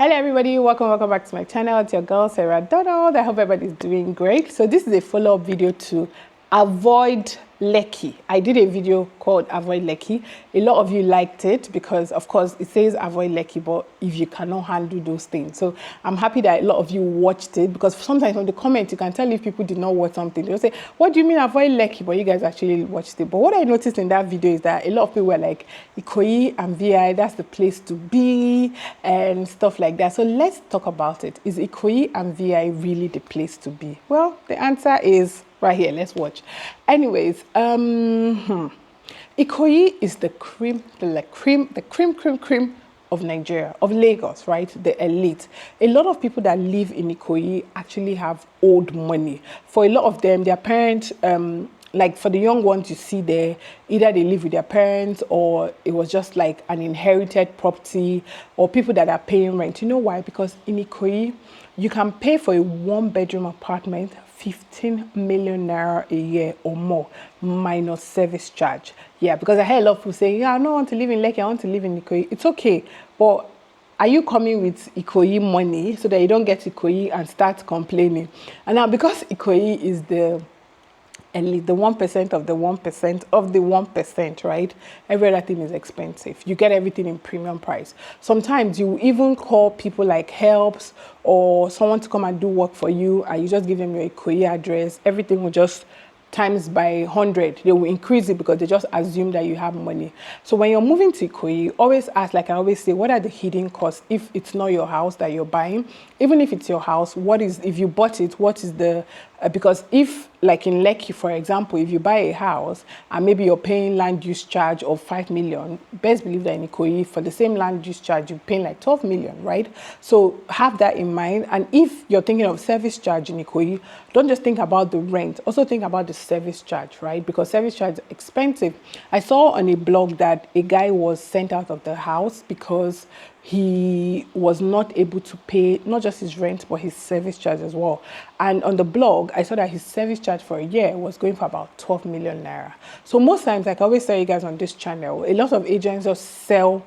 Hello everybody, welcome back to my channel. It's your girl Serahdonald. I hope everybody's doing great. So this is a follow-up video to avoid Lekki. I did a video called Avoid Lekki. A lot of you liked it because of course it says avoid Lekki, but if you cannot handle those things. So I'm happy that a lot of you watched it, because sometimes from the comments you can tell if people did not watch something. They'll say, what do you mean avoid Lekki? But you guys actually watched it. But what I noticed in that video is that a lot of people were like, Ikoyi and VI, that's the place to be and stuff like that. So let's talk about it. Is Ikoyi and VI really the place to be? Well, the answer is right here. Let's watch. Anyways, Ikoyi is the cream of Nigeria, of Lagos, right? The elite. A lot of people that live in Ikoyi actually have old money. For a lot of them, their parents, like for the young ones you see there, either they live with their parents or it was just like an inherited property, or people that are paying rent. You know why? Because in Ikoyi, you can pay for a one-bedroom apartment 15 million naira a year or more, minus service charge. Yeah, because I heard a lot of people say, yeah, I don't want to live in Lekki, I want to live in Ikoyi. It's okay, but are you coming with Ikoyi money so that you don't get Ikoyi and start complaining? And now because Ikoyi is the 1% of the 1% of the 1%, right? Every other thing is expensive. You get everything in premium price. Sometimes you even call people like helps or someone to come and do work for you, and you just give them your Ikoyi address. Everything will just times by 100. They will increase it because they just assume that you have money. So when you're moving to Ikoyi, always ask, like I always say, what are the hidden costs if it's not your house that you're buying? Even if it's your house, what is, if you bought it, what is the, because if, like in Lekki, for example, if you buy a house and maybe you're paying land use charge of 5 million, best believe that in Ikoyi, for the same land use charge, you're paying like 12 million, right? So have that in mind. And if you're thinking of service charge in Ikoyi, don't just think about the rent, also think about the service charge, right? Because service charge is expensive. I saw on a blog that a guy was sent out of the house because he was not able to pay not just his rent but his service charge as well. And on the blog I saw that his service charge for a year was going for about 12 million naira. So most times, like I always tell you guys on this channel, a lot of agents just sell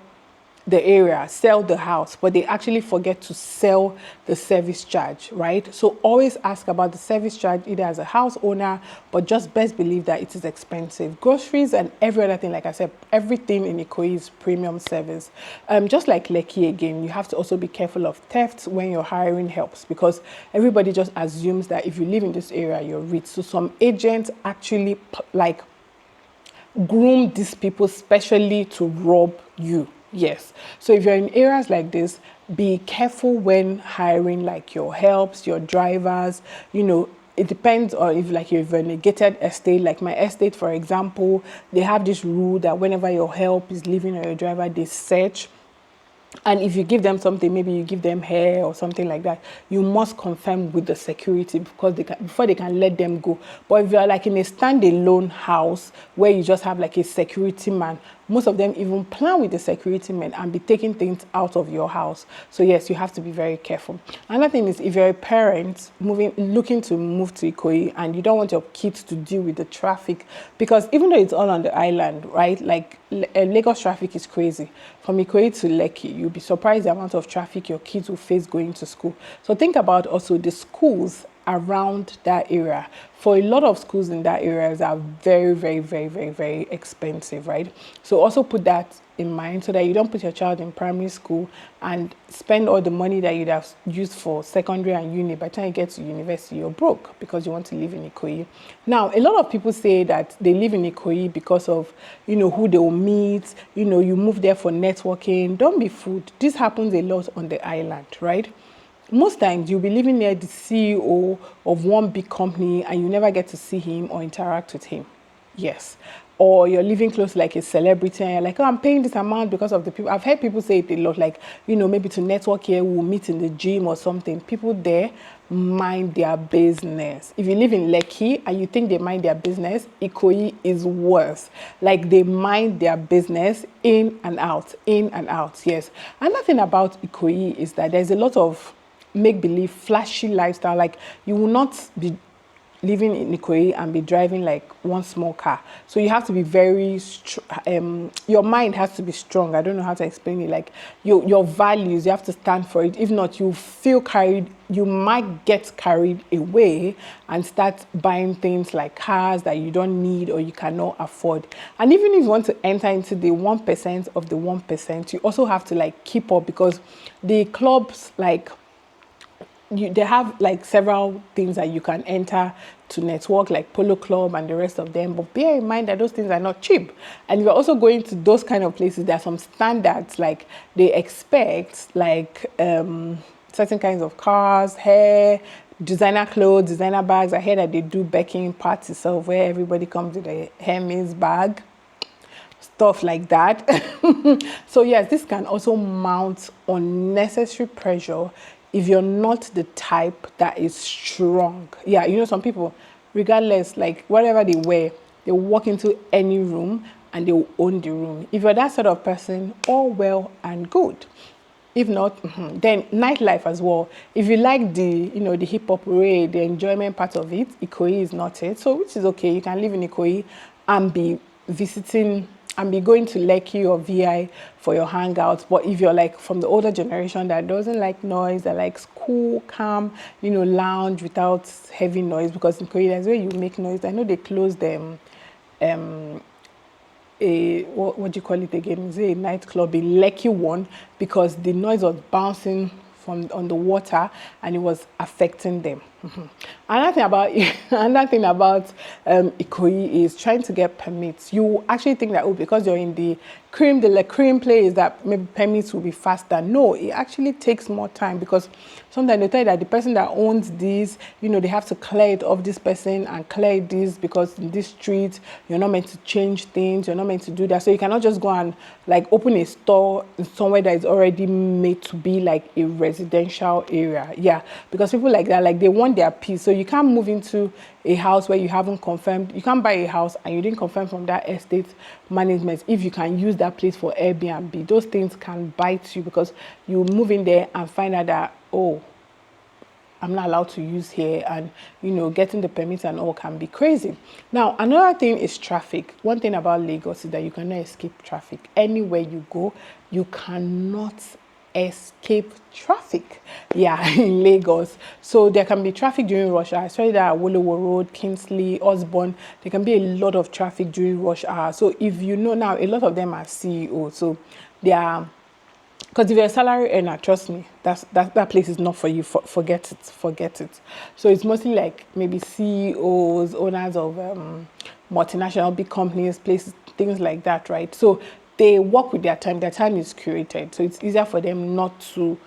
the area, sell the house, but they actually forget to sell the service charge, right? So always ask about the service charge either as a house owner, but just best believe that it is expensive. Groceries and every other thing, like I said, everything in Ikoyi is premium service. Just like Lekki again, you have to also be careful of theft when you're hiring helps, because everybody just assumes that if you live in this area, you're rich. So some agents actually like groom these people specially to rob you. Yes. So if you're in areas like this, be careful when hiring like your helps, your drivers. You know, it depends on if like you're in a gated estate, like my estate, for example, they have this rule that whenever your help is leaving or your driver, they search. And if you give them something, maybe you give them hair or something like that, you must confirm with the security because before they can let them go. But if you're like in a standalone house where you just have like a security man, most of them even plan with the security man and be taking things out of your house. So yes, you have to be very careful. Another thing is, if you're a parent looking to move to Ikoyi and you don't want your kids to deal with the traffic, because even though it's all on the island, right? Like Lagos traffic is crazy. From Ikoyi to Lekki, you'll be surprised the amount of traffic your kids will face going to school. So think about also the schools around that area. For a lot of schools in that area are very expensive, right? So also put that in mind so that you don't put your child in primary school and spend all the money that you'd have used for secondary and uni. By the time you get to university, you're broke because you want to live in Ikoyi. Now, a lot of people say that they live in Ikoyi because of, you know, who they will meet, you know, you move there for networking. Don't be fooled. This happens a lot on the island, right? Most times you'll be living near the CEO of one big company and you never get to see him or interact with him. Yes. Or you're living close to like a celebrity and you're like, oh, I'm paying this amount because of the people. I've heard people say it a lot, like, you know, maybe to network here, we'll meet in the gym or something. People there mind their business. If you live in Lekki and you think they mind their business, Ikoyi is worse. Like they mind their business in and out, yes. Another thing about Ikoyi is that there's a lot of make-believe, flashy lifestyle. Like you will not be living in Ikoyi and be driving like one small car. So you have to be very, your mind has to be strong. I don't know how to explain it. Like your values, you have to stand for it. If not, you feel carried, you might get carried away and start buying things like cars that you don't need or you cannot afford. And even if you want to enter into the 1% of the 1%, you also have to like keep up, because the clubs, like, they have like several things that you can enter to network, like Polo Club and the rest of them. But bear in mind that those things are not cheap. And you're also going to those kind of places, there are some standards, like they expect like certain kinds of cars, hair, designer clothes, designer bags. I hear that they do baking parties, so where everybody comes with a Hermes bag, stuff like that. So yes, this can also mount unnecessary pressure if you're not the type that is strong. Yeah, you know, some people, regardless, like whatever they wear, they walk into any room and they will own the room. If you're that sort of person, all well and good. If not, then nightlife as well. If you like the, you know, the hip hop way, the enjoyment part of it, Ikoyi is not it. So which is okay. You can live in Ikoyi and be visiting and be going to Lekki or VI for your hangouts. But if you're like from the older generation that doesn't like noise, that likes cool, calm, you know, lounge without heavy noise, because in Korea, that's where you make noise. I know they closed them. What do you call it again? Is it a nightclub, a Lekki one, because the noise was bouncing from on the water and it was affecting them. Another thing about Ikoyi is trying to get permits. You actually think that, oh, because you're in the cream de la cream place, that maybe permits will be faster. No, it actually takes more time, because sometimes they tell you that the person that owns this, you know, they have to clear it off this person and clear this, because in this street you're not meant to change things, you're not meant to do that. So you cannot just go and like open a store somewhere that is already made to be like a residential area. Yeah, because people like that, like they want their peace. So you can't move into a house where you haven't confirmed. You can't buy a house and you didn't confirm from that estate management if you can use that place for Airbnb. Those things can bite you, because you move in there and find out that, oh, I'm not allowed to use here, and you know, getting the permits and all can be crazy. Now, another thing is traffic. One thing about Lagos is that you cannot escape traffic. Anywhere you go, you cannot escape traffic. Yeah, in Lagos. So there can be traffic during rush hour, especially that Awolowo Road, Kingsley, Osborne. There can be a lot of traffic during rush hour. So if you know now, a lot of them are CEOs. So they are, because if you're a salary earner, trust me, that place is not for you. Forget it. So it's mostly like maybe CEOs, owners of multinational big companies, places, things like that, right? So they work with their time. Their time is curated, so it's easier for them not to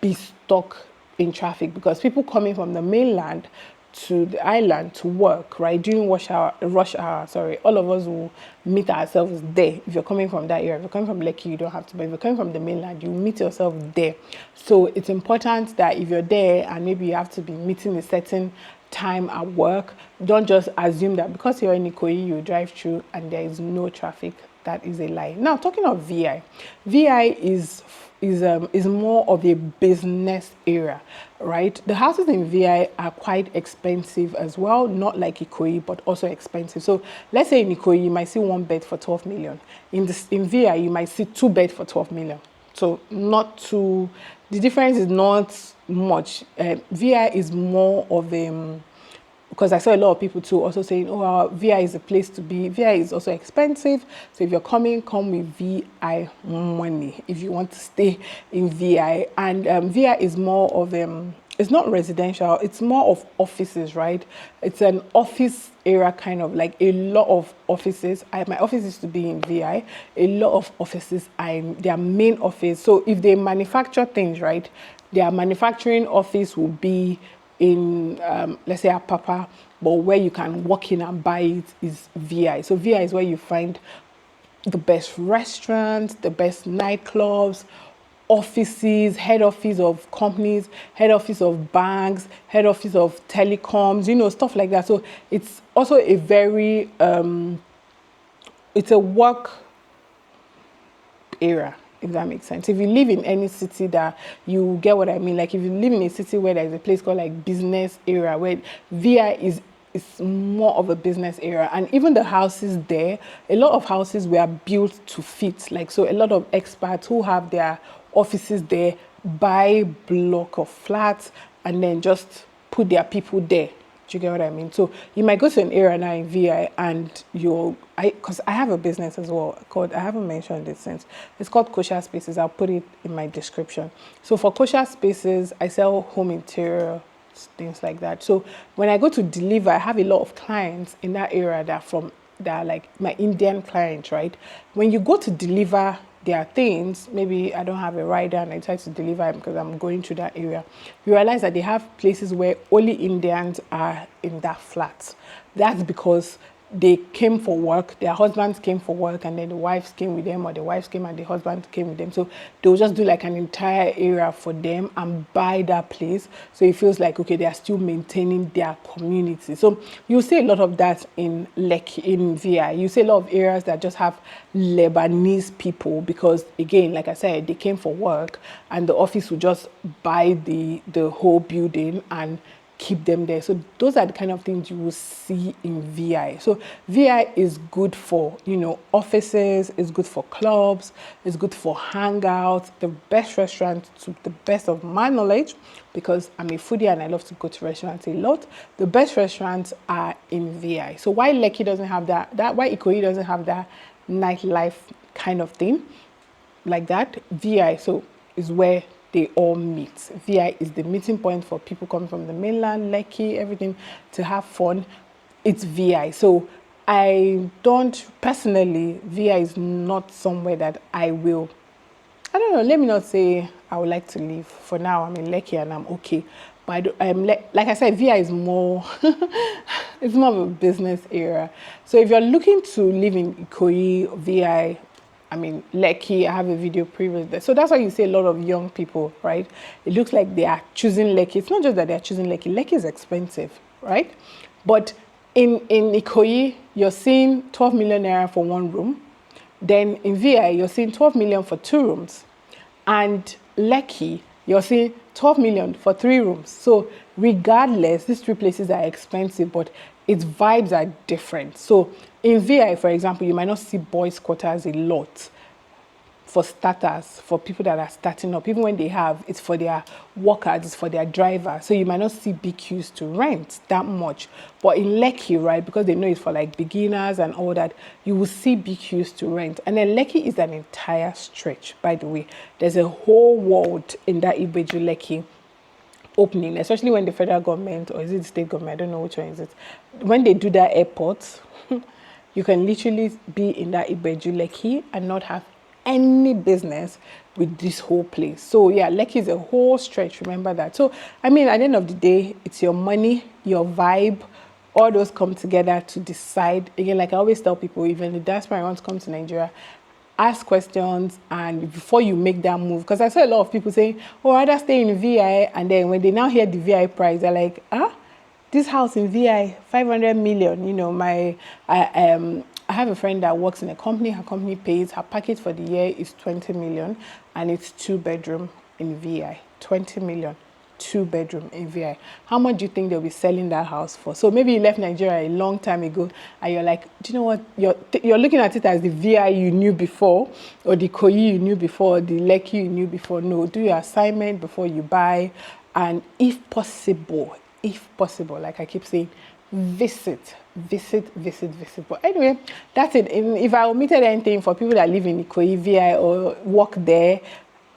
be stuck in traffic, because people coming from the mainland to the island to work, right, during rush hour, all of us will meet ourselves there. If you're coming from that area, if you're coming from Lekki, you don't have to, but if you're coming from the mainland, you meet yourself there. So it's important that if you're there and maybe you have to be meeting a certain time at work, don't just assume that because you're in Ikoyi, you drive through and there is no traffic. That is a lie. Now, talking of VI, VI is more of a business area, right? The houses in VI are quite expensive as well, not like Ikoyi, but also expensive. So let's say in Ikoyi, you might see one bed for 12 million. In VI, you might see two beds for 12 million. So the difference is not much. VI is more of a, because I saw a lot of people too also saying, oh, VI is a place to be. VI is also expensive. So if you're coming, come with VI money if you want to stay in VI. And VI is more of, it's not residential, it's more of offices, right? It's an office area, kind of like a lot of offices. My office used to be in VI. A lot of offices are in their main office. So if they manufacture things, right, their manufacturing office will be in, let's say, Apapa, but where you can walk in and buy it is VI. So VI is where you find the best restaurants, the best nightclubs, offices, head office of companies, head office of banks, head office of telecoms, you know, stuff like that. So it's also a very, it's a work area, if that makes sense. If you live in any city, that you get what I mean. Like if you live in a city where there's a place called like business area, where VI it's more of a business area. And even the houses there, a lot of houses were built to fit. Like, so a lot of expats who have their offices there buy block of flats and then just put their people there. Do you get what I mean? So you might go to an area now in VI and because I have a business as well called, I haven't mentioned it since, it's called Kosher Spaces. I'll put it in my description. So for Kosher Spaces, I sell home interior, things like that. So when I go to deliver, I have a lot of clients in that area that are like my Indian clients, right? When you go to deliver their things, maybe I don't have a rider and I try to deliver because I'm going to that area, you realize that they have places where only Indians are in that flat. That's because they came for work, their husbands came for work, and then the wives came with them, or the wives came and the husband came with them. So they'll just do like an entire area for them and buy that place. So it feels like, okay, they are still maintaining their community. So you see a lot of that in Lekki, in VI. You see a lot of areas that just have Lebanese people because, again, like I said, they came for work and the office will just buy the whole building and keep them there. So those are the kind of things you will see in VI. So VI is good for, offices, it's good for clubs, it's good for hangouts, the best restaurants, to the best of my knowledge, because I'm a foodie and I love to go to restaurants a lot. The best restaurants are in VI. So why Lekki doesn't have why Ikoyi doesn't have that nightlife kind of thing like that, VI is where they all meet. VI is the meeting point for people coming from the mainland, Lekki, everything, to have fun. It's VI. So I don't, personally, VI is not somewhere that I don't know, let me not say I would like to live. For now, I'm in Lekki and I'm okay. But like I said, VI is more, it's more of a business area. So if you're looking to live in Ikoyi, VI, Lekki, I have a video previous there. So that's why you see a lot of young people, right? It looks like they are choosing Lekki. It's not just that they're choosing Lekki. Lekki is expensive, right? But in Ikoyi, you're seeing 12 million naira for one room. Then in VI, you're seeing 12 million for 2 rooms. And Lekki, you're seeing 12 million for 3 rooms. So regardless, these 3 places are expensive, but its vibes are different. So in VI, for example, you might not see boys' quarters a lot. For starters, for people that are starting up, even when they have, it's for their workers, it's for their drivers. So you might not see BQs to rent that much. But in Lekki, right, because they know it's for like beginners and all that, you will see BQs to rent. And then Lekki is an entire stretch, by the way. There's a whole world in that Ibeju Lekki opening, especially when the federal government, or is it the state government, I don't know which one is it, when they do that airport, you can literally be in that Ibeju Lekki and not have any business with this whole place. So yeah, Lekki is a whole stretch, remember that. So at the end of the day, it's your money, your vibe, all those come together to decide. Again, like I always tell people, even the diaspora want to come to Nigeria, ask questions and before you make that move, because I saw a lot of people saying, oh, I'd rather stay in VI, and then when they now hear the VI price, they're like, this house in VI, 500 million. I have a friend that works in a company. Her company pays, her package for the year is 20 million, and it's 2-bedroom in VI. 20 million, 2-bedroom in VI. How much do you think they'll be selling that house for? So maybe you left Nigeria a long time ago and you're like, do you know what? You're looking at it as the VI you knew before, or the Ikoyi you knew before, or the Lekki you knew before. No, do your assignment before you buy. And if possible, like I keep saying, visit. But anyway, that's it. If I omitted anything for people that live in Ikoyi, VI, or work there,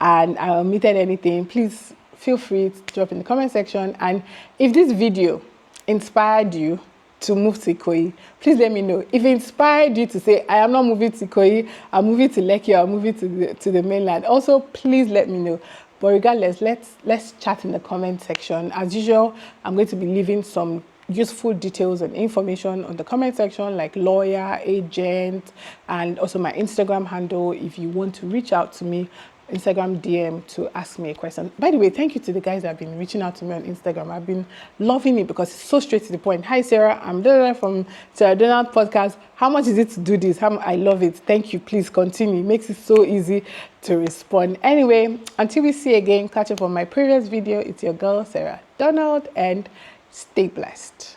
and I omitted anything, please feel free to drop in the comment section. And if this video inspired you to move to Ikoyi, please let me know. If it inspired you to say, I am not moving to Ikoyi, I'm moving to Lekki, or I'm moving to the mainland, also please let me know. But regardless, let's chat in the comment section. As usual, I'm going to be leaving some useful details and information on the comment section, like lawyer, agent, and also my Instagram handle if you want to reach out to me, Instagram DM, to ask me a question. By the way, thank you to the guys that have been reaching out to me on Instagram. I've been loving it because it's so straight to the point. Hi Sarah, I'm from Serahdonald podcast. How much is it to do this? I love it. Thank you. Please continue. It makes it so easy to respond. Anyway, until we see again, catch up on my previous video. It's your girl Serahdonald, and stay blessed.